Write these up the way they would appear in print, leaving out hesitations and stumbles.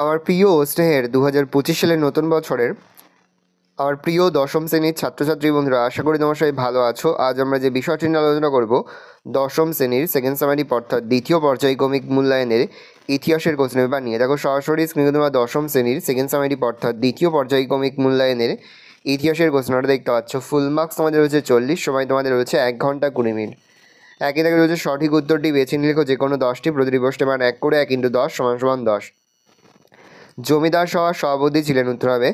আমার প্রিয় স্নেহের 2025 সালের নতুন বছরের আমার প্রিয় দশম শ্রেণীর ছাত্রছাত্রী বন্ধুরা, আশা করি তোমার সবাই ভালো আছো। আজ আমরা যে বিষয়টি নিয়ে আলোচনা করব, দশম শ্রেণীর সেকেন্ড সামারি অর্থাৎ দ্বিতীয় পর্যায়ক্রমিক মূল্যায়নের ইতিহাসের কোশ্চেন পেপার নিয়ে। দেখো সরাসরি স্ক্রিনে তোমরা দশম শ্রেণীর সেকেন্ড সামারি অর্থাৎ দ্বিতীয় পর্যায়ক্রমিক মূল্যায়নের ইতিহাসের কোশ্চেনটা দেখতে পাচ্ছ। ফুল মার্কস তোমাদের রয়েছে 40, সময় তোমাদের রয়েছে 1 ঘন্টা 20 মিনিট। একই থেকে রয়েছে সঠিক উত্তরটি বেছে নিয়ে লেখো যে কোনো 10টি, প্রতিটি প্রশ্নের মান 1 করে 1 × 10 = 10। জমিদার সভার সভাপতি ছিলেন উত্তর হবে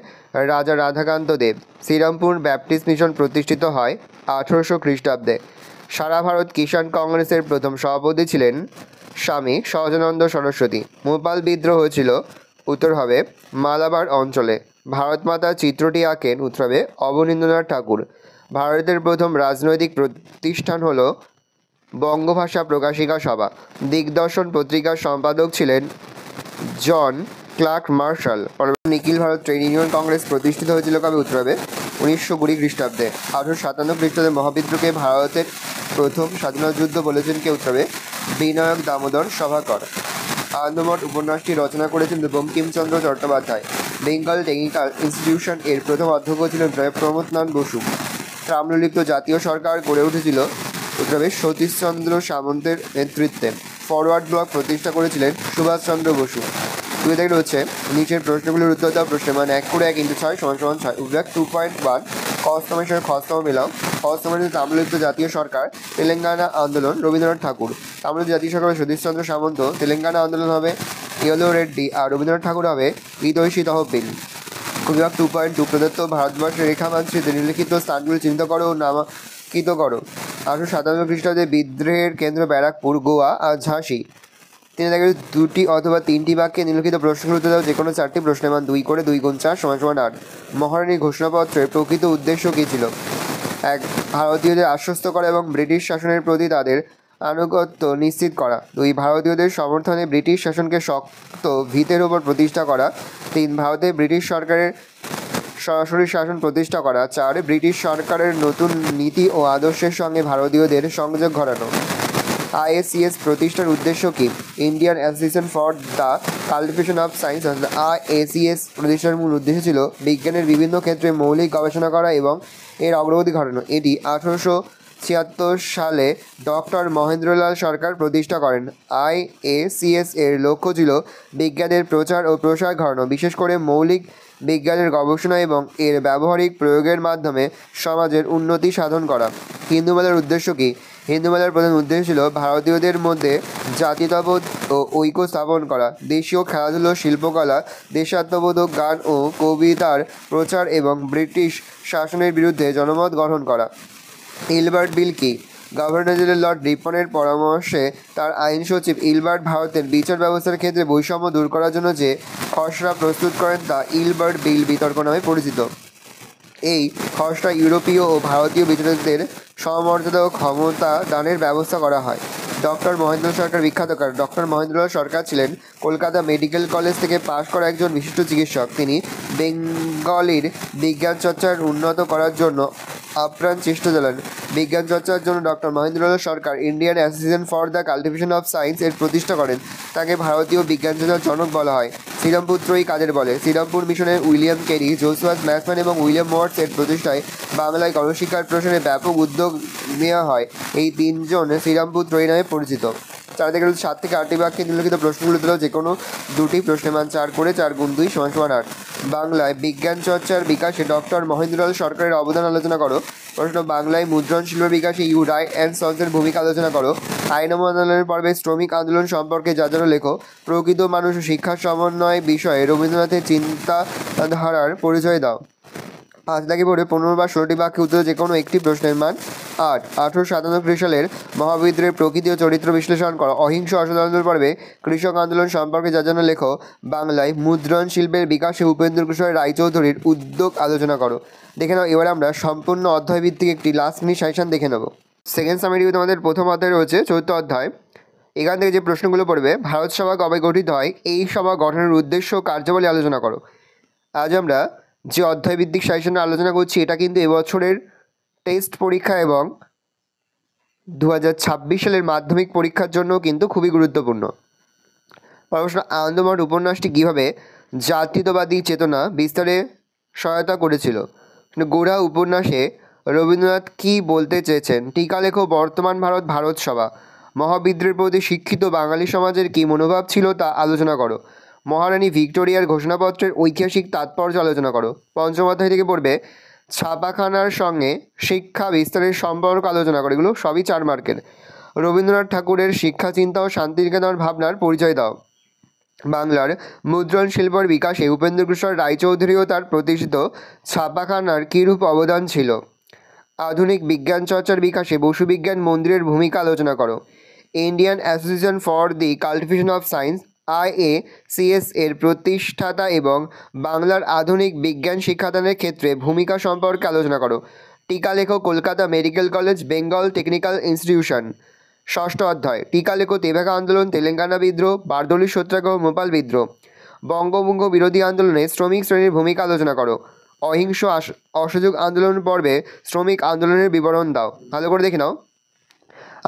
রাজা রাধাকান্ত দেব। শ্রীরামপুর ব্যাপটিস্ট মিশন প্রতিষ্ঠিত হয় 1800 খ্রিস্টাব্দে। সারা ভারত কিষাণ কংগ্রেসের প্রথম সভাপতি ছিলেন স্বামী সহজানন্দ সরস্বতী। ভোপাল বিদ্রোহ হয়েছিল উত্তর হবে মালাবার অঞ্চলে। ভারত মাতা চিত্রটি আঁকেন উত্তর হবে অবনীন্দ্রনাথ ঠাকুর। ভারতের প্রথম রাজনৈতিক প্রতিষ্ঠান হলো বঙ্গভাষা প্রকাশিকা সভা। দিগদর্শন পত্রিকার সম্পাদক ছিলেন জন ক্লার্ক মার্শাল। নিখিল ভারত ট্রেড ইউনিয়ন কংগ্রেস প্রতিষ্ঠিত হয়েছিল কবে উত্তর হবে 1920 খ্রিস্টাব্দে। 1857 খ্রিস্টাব্দে মহাবিদ্রোহকে ভারতের প্রথম স্বাধীনতা যুদ্ধ বলেছেন কে উত্তর হবে বিনায়ক দামোদর সভাকর। আনন্দমঠ উপন্যাসটি রচনা করেছেন বঙ্কিমচন্দ্র চট্টোপাধ্যায়। বেঙ্গল টেকনিক্যাল ইনস্টিটিউশন এর প্রথম অধ্যক্ষ ছিলেন প্রমথনাথ বসু। তাম্রলিপ্ত জাতীয় সরকার গড়ে উঠেছিল উত্তর হবে সতীশচন্দ্র সামন্তের নেতৃত্বে। ফরওয়ার্ড ব্লক প্রতিষ্ঠা করেছিলেন সুভাষচন্দ্র বসু। দুই থেকে রয়েছে নিচের প্রশ্নগুলোর উত্তর দাও। প্রশ্নের মান 1 করে 1 × 6 = 6। বিভাগ 2.1 খস্তমের সঙ্গে খস্তম মিলাও। খস্তমের তাম্রলিপ্ত জাতীয় সরকার, তেলেঙ্গানা আন্দোলন, রবীন্দ্রনাথ ঠাকুর। তাম্রলিপ্ত জাতীয় সরকার সতীশচন্দ্র সামন্ত, তেলেঙ্গানা আন্দোলন হবে ইয়েলো রেড্ডি, আর রবীন্দ্রনাথ ঠাকুর হবে হৃদয়সী তহবিল। বিভাগ 2.2 প্রদত্ত ভারতবর্ষের রেখা মানচিত্রে নিম্নলিখিত স্থানগুলি চিহ্নিত করো ও নামাঙ্কিত করো। 1857 খ্রিস্টাব্দে বিদ্রোহের কেন্দ্র ব্যারাকপুর, গোয়া আর ঝাঁসি। তিনি দেখে 2টি অথবা 3টি বাক্যে নিম্নলিখিত প্রশ্নের উত্তর দাও। যে কোনো 4টি প্রশ্নের মান 2 করে 2 × 4 = 8। মহারানীর ঘোষণাপত্রের প্রকৃত উদ্দেশ্য কী ছিল? 1. ভারতীয়দের আশ্বস্ত করা এবং ব্রিটিশ শাসনের প্রতি তাদের আনুগত্য নিশ্চিত করা। 2. ভারতীয়দের সমর্থনে ব্রিটিশ শাসনকে শক্ত ভিতের উপর প্রতিষ্ঠা করা। 3. ভারতে ব্রিটিশ সরকারের সরাসরি শাসন প্রতিষ্ঠা করা। 4. ব্রিটিশ সরকারের নতুন নীতি ও আদর্শের সঙ্গে ভারতীয়দের সংযোগ ঘটানো। IACS প্রতিষ্ঠার উদ্দেশ্য কী? Indian association for the cultivation of science. IACS প্রতিষ্ঠার মূল উদ্দেশ্য ছিল বিজ্ঞানের বিভিন্ন ক্ষেত্রে মৌলিক গবেষণা করা এবং এর অগ্রগতি ঘটানো। এটি 1876 সালে ডক্টর মহেন্দ্রলাল সরকার প্রতিষ্ঠা করেন। IACS এর লক্ষ্য ছিল বিজ্ঞানের প্রচার ও প্রসার ঘটানো, বিশেষ করে মৌলিক বিজ্ঞানের গবেষণা এবং এর ব্যবহারিক প্রয়োগের মাধ্যমে সমাজের উন্নতি সাধন করা। হিন্দু মেলার উদ্দেশ্য কী? হিন্দু মেলার প্রধান উদ্দেশ্য ছিল ভারতীয়দের মধ্যে জাতীয়তাবোধ ও ঐক্য স্থাপন করা, দেশীয় খেলাধুলো, শিল্পকলা, দেশাত্মবোধক গান ও কবিতার প্রচার এবং ব্রিটিশ শাসনের বিরুদ্ধে জনমত গঠন করা। ইলবার্ট বিল কি? গভর্নর জেনারেল লর্ড রিপনের পরামর্শে তার আইন সচিব ইলবার্ট ভারতের বিচার ব্যবস্থার ক্ষেত্রে বৈষম্য দূর করার জন্য যে খসড়া প্রস্তুত করেন তা ইলবার্ট বিল বিতর্ক নামে পরিচিত। এই খসড়া ইউরোপীয় ও ভারতীয় বিচারকদের সমমর্যাদা ও ক্ষমতা দানের ব্যবস্থা করা হয়। ডক্টর মহেন্দ্রলাল সরকার বিখ্যাত কারণ ডক্টর মহেন্দ্রলাল সরকার ছিলেন কলকাতা মেডিকেল কলেজ থেকে পাশ করা একজন বিশিষ্ট চিকিৎসক। তিনি বেঙ্গলির বিজ্ঞান চর্চার উন্নত করার জন্য আপ্রাণ চেষ্টা চালান। বিজ্ঞান চর্চার জন্য doctor Mahendralal Sarkar Indian association for the cultivation of science এর প্রতিষ্ঠা করেন। তাকে ভারতীয় বিজ্ঞান চর্চার জনক বলা হয়। শ্রীরামপুর ত্রয়ী কাদের বলে? শ্রীরামপুর মিশনের উইলিয়াম কেরি, জোসুয়াস ম্যাক্সম্যান এবং উইলিয়াম ওয়াটস এর প্রতিষ্ঠায় বাংলায় গণশিক্ষার প্রসারে ব্যাপক উদ্যোগ নেওয়া হয়। এই 3 জন শ্রীরামপুর ত্রয়ী নামে পরিচিত। 4 থেকে 7 থেকে 8টি বাক্যে নিম্নলিখিত প্রশ্নগুলো দিল। যে কোনো 2টি প্রশ্নের মান 4 করে 4 × 2 = 8। বাংলায় বিজ্ঞান চর্চার বিকাশে ডক্টর মহেন্দ্রলাল সরকারের অবদান আলোচনা করো। প্রশ্ন, বাংলায় মুদ্রণ শিল্পের বিকাশে ইউ রায় অ্যান্ড সন্সের ভূমিকা আলোচনা করো। আইন আন্দোলনের পর্বে শ্রমিক আন্দোলন সম্পর্কে যা লেখো। প্রকৃত মানুষ ও শিক্ষার সমন্বয় বিষয়ে রবীন্দ্রনাথের চিন্তাধারার পরিচয় দাও। 5 থেকে 15 বা 16টি বাক্যে উত্তর যে কোনো একটি প্রশ্নের মান 8। 1897 সালের মহাবিদ্রোহের প্রকৃতি ও চরিত্র বিশ্লেষণ করো। অহিংস অসদ আন্দোলন পর্বে কৃষক আন্দোলন সম্পর্কে যা লেখো। বাংলায় মুদ্রণ শিল্পের বিকাশে উপেন্দ্র কিশোর রায়চৌধুরীর উদ্যোগ আলোচনা করো। দেখে নাও, এবার আমরা সম্পূর্ণ অধ্যায়ভিত্তিক একটি লাস্ট মিনিট সাজেশন দেখে নেব। সেকেন্ড সামারি আমাদের প্রথম অধ্যায় রয়েছে 4th অধ্যায়। এখান থেকে যে প্রশ্নগুলো পড়বে, ভারত সভা কবে গঠিত হয়? এই সভা গঠনের উদ্দেশ্য ও কার্যাবলী আলোচনা করো। আজ আমরা যে অধ্যায়ভিত্তিক সাজেশনে আলোচনা করছি এটা কিন্তু এবছরের টেস্ট পরীক্ষা এবং 2026 সালের মাধ্যমিক পরীক্ষার জন্য কিন্তু খুবই গুরুত্বপূর্ণ। প্রশ্ন, আনন্দমঠ উপন্যাসটি কীভাবে জাতীয়তাবাদী চেতনা বিস্তারে সহায়তা করেছিল? গোড়া উপন্যাসে রবীন্দ্রনাথ কী বলতে চেয়েছেন? টিকা লেখো বর্তমান ভারত ভারত সভা। মহাবিদ্রোহের প্রতি শিক্ষিত বাঙালি সমাজের কী মনোভাব ছিল তা আলোচনা করো। মহারানী ভিক্টোরিয়ার ঘোষণাপত্রের ঐতিহাসিক তাৎপর্য আলোচনা করো। পঞ্চম অধ্যায় থেকে পড়বে ছাপাখানার সঙ্গে শিক্ষা বিস্তারের সম্পর্ক আলোচনা করে। এগুলো সবই 4 মার্কের। রবীন্দ্রনাথ ঠাকুরের শিক্ষা চিন্তা ও শান্তিনিকেতন ভাবনার পরিচয় দাও। বাংলার মুদ্রণ শিল্পের বিকাশে উপেন্দ্রকিশোর রায়চৌধুরী ও তার প্রতিষ্ঠিত ছাপাখানার কীরূপ অবদান ছিল? আধুনিক বিজ্ঞান চর্চার বিকাশে বসু বিজ্ঞান মন্দিরের ভূমিকা আলোচনা করো। Indian association for the cultivation of science IACS এর প্রতিষ্ঠাতা এবং বাংলার আধুনিক বিজ্ঞান শিক্ষাদানের ক্ষেত্রে ভূমিকা সম্পর্কে আলোচনা করো। টিকা লেখো Kolkata medical college Bengal technical institution. ষষ্ঠ অধ্যায়, টিকা লেখো তেভাগা আন্দোলন, তেলেঙ্গানা বিদ্রোহ, বারদৌলি সত্যাগ্রহ, ভোপাল বিদ্রোহ। বঙ্গভঙ্গ বিরোধী আন্দোলনে শ্রমিক শ্রেণীর ভূমিকা আলোচনা করো। অহিংস অসহযোগ আন্দোলন পর্বে শ্রমিক আন্দোলনের বিবরণ দাও। ভালো করে দেখে নাও।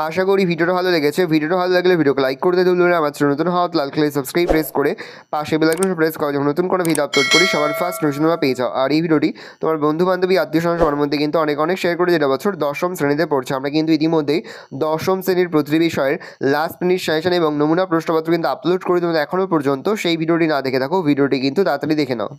আশা করি ভিডিওটা ভালো লেগেছে। ভিডিওটা ভালো লাগলে ভিডিওকে লাইক করতে ভুলবেন না। আমার নতুন হওয়া লাল কালার সাবস্ক্রাইব প্রেস করে পাশে বেল আইকন প্রেস করো, যখন নতুন কোনো ভিডিও আপলোড করি সবার ফার্স্ট নোটিফিকেশন পেয়ে যাও। আর এই ভিডিওটি তোমার বন্ধু বান্ধবী আত্মীয় স্বজন সবার মধ্যে কিন্তু অনেক শেয়ার করে, যেটা বছর 10ম শ্রেণীতে পড়ছে। আমরা কিন্তু ইতিমধ্যেই 10ম শ্রেণীর প্রতিটি বিষয়ের লাস্ট মিনিট সাজেশন এবং নমুনা প্রশ্নপত্র কিন্তু আপলোড করে, তোমাদের এখনও পর্যন্ত সেই ভিডিওটি না দেখে থাকো, ভিডিওটি কিন্তু তাড়াতাড়ি দেখে নাও।